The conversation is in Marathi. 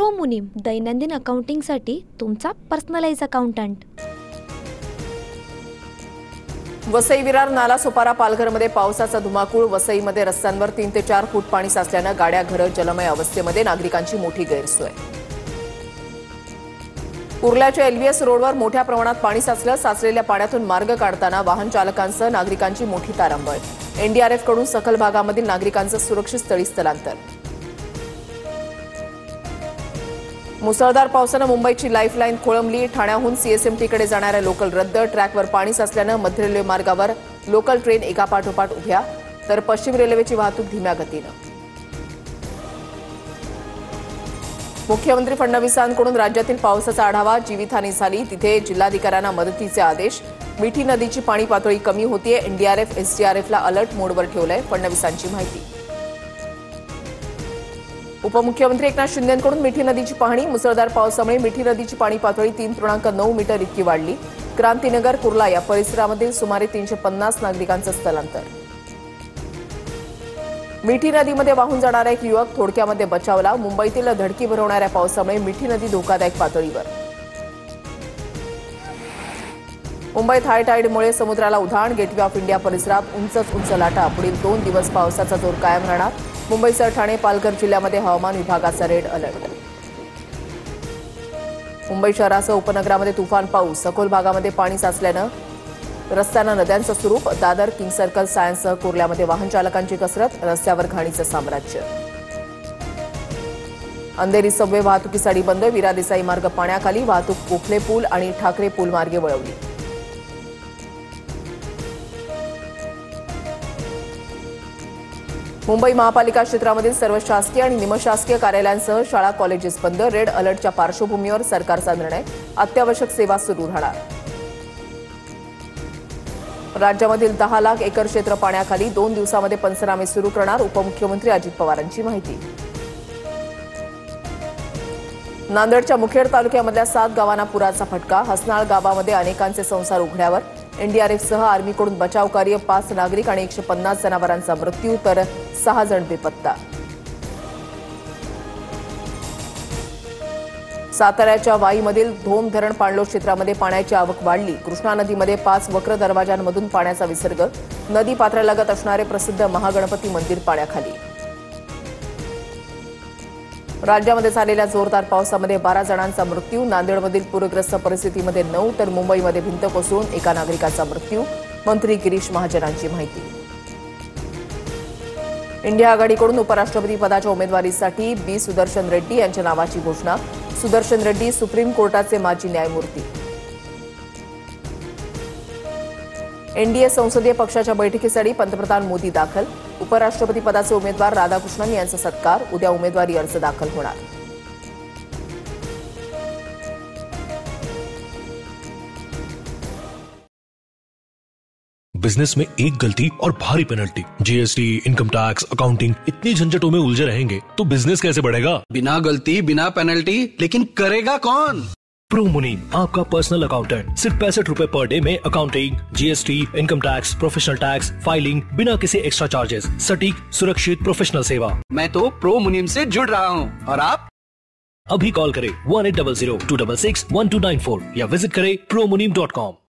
प्रो मुनीम, दैनंदिन अकाउंटिंगसाठी तुमचा पर्सनलाइज अकाउंटंट। वसई विरार नालासोपारा पालघरमध्ये पावसाचा धुमाकूळ। वसईमध्ये रस्त्यांवर 3 ते 4 फूट पाणी साचल्यानं गाड्या घरं जलमय अवस्थेमध्ये, नागरिकांची मोठी गैरसोय। कुर्ल्याच्या एलव्हीएस रोडवर मोठ्या प्रमाणात पाणी साचलं। साचलेल्या पाण्यातून मार्ग काढताना वाहन चालकांसह नागरिकांची मोठी तारांबळ। एनडीआरएफ कडून सखल भागामधील नागरिकांचं सुरक्षित स्थळी स्थलांतर। मुसळधार पावसानं मुंबईची लाईफलाईन खोळंबली। ठाण्याहून सीएसएमटीकडे जाणाऱ्या लोकल रद्द। ट्रॅकवर पाणी साचल्यानं मध्य रेल्वे मार्गावर लोकल ट्रेन एकापाठोपाठ उभ्या, तर पश्चिम रेल्वेची वाहतूक धीम्या गतीनं। मुख्यमंत्री फडणवीसांकडून राज्यातील पावसाचा आढावा। जीवितहानी झाली तिथे जिल्हाधिकाऱ्यांना मदतीचे आदेश। मिठी नदीची पाणी पातळी कमी होतीये। एनडीआरएफ एसडीआरएफला अलर्ट मोडवर ठेवलंय, फडणवीसांची माहिती। उपमुख्यमंत्री एकनाथ शिंदेंकडून मिठी नदीची पाहणी। मुसळधार पावसामुळे मिठी नदीची पाणी पातळी 3.9 मीटर इतकी वाढली। क्रांतीनगर, कुर्ला या परिसरामधील सुमारे 350 नागरिकांचं स्थलांतर। मिठी नदीमध्ये वाहून जाणारा एक युवक थोडक्यामध्ये बचावला। मुंबईतील धडकी भरवणाऱ्या पावसामुळे मिठी नदी धोकादायक पातळीवर। मुंबईत हाय टाईडमुळे समुद्राला उधाण। गेटवे ऑफ इंडिया परिसरात उंच लाटा। पुढील 2 दिवस पावसाचा जोर कायम राहणार। मुंबईसह ठाणे, पालघर जिल्ह्यामध्ये हवामान विभागाचा रेड अलर्ट। मुंबई शहरासह उपनगरामध्ये तुफान पाऊस। सखोल भागामध्ये पाणी साचल्यानं रस्त्यांना नद्यांचं स्वरूप। दादर, किंग सर्कल, सायन्ससह कुर्ल्यामध्ये वाहन चालकांची कसरत। रस्त्यावर घाणीचं साम्राज्य। अंधेरी सबवे वाहतुकीसाठी बंद। वीरा देसाई मार्ग पाण्याखाली। वाहतूक कोखले पूल आणि ठाकरे पूल मार्गे वळवली। मुंबई महापालिका क्षेत्रामधील सर्व शासकीय आणि निमशासकीय कार्यालयांसह शाळा, कॉलेजेस बंद। रेड अलर्टच्या पार्श्वभूमीवर सरकारचा निर्णय। अत्यावश्यक सेवा सुरू राहणार। राज्यामधील 10 लाख एकर क्षेत्र पाण्याखाली। 2 दिवसांमध्ये पंचनामे सुरू करणार। उपमुख्यमंत्री अजित पवारांची माहिती। नांदेडच्या मुखेड तालुक्यामधल्या 7 गावांना पुराचा फटका। हसनाळ गावामध्ये अनेकांचे संसार उघड्यावर। एनडीआरएफसह आर्मीकडून बचाव कार्य। 5 नागरिक आणि 150 जनावरांचा मृत्यू, तर 6 जण बेपत्ता। साताऱ्याच्या वाईमधील धोम धरण पाणलोट क्षेत्रामध्ये पाण्याची आवक वाढली। कृष्णा नदीमध्ये 5 वक्र दरवाजांमधून पाण्याचा विसर्ग। नदी पात्रालगत असणारे प्रसिद्ध महागणपती मंदिर पाण्याखाली। राज्यामध्ये झालेल्या जोरदार पावसामध्ये 12 जणांचा मृत्यू। नांदेडमधील पूरग्रस्त परिस्थितीमध्ये 9, तर मुंबईमध्ये भिंत कोसळून एका नागरिकाचा मृत्यू। मंत्री गिरीश महाजनांची माहिती। इंडिया आघाडीकडून उपराष्ट्रपती पदाच्या उमेदवारीसाठी बी सुदर्शन रेड्डी यांच्या नावाची घोषणा। सुदर्शन रेड्डी सुप्रीम कोर्टाचे माजी न्यायमूर्ती। एनडीए संसदीय पक्षाच्या बैठकीसाठी पंतप्रधान मोदी दाखल। उपराष्ट्रपती पदाचे उमेदवार राधाकृष्णन यांचा सत्कार। उद्या उमेदवारी अर्ज दाखल होणार। बिजनेस में एक गलती और भारी penalty, GST, income tax, accounting, इतनी झंझटों में उलझे रहेंगे तो बिजनेस कैसे बढ़ेगा? बिना गलती, बिना पेनल्टी, लेकिन करेगा कौन? प्रो मुनीम, आपका पर्सनल अकाउंटेंट। सिर्फ 65 रुपए पर डे में accounting, GST, income tax, professional tax, filing, बिना किसी एक्स्ट्रा चार्जेस। सटीक, सुरक्षित, प्रोफेशनल सेवा। मैं तो प्रो मुनीम से जुड़ रहा हूँ, और आप? अभी कॉल करें 1800 266 1294 या विजिट करें promunim.com।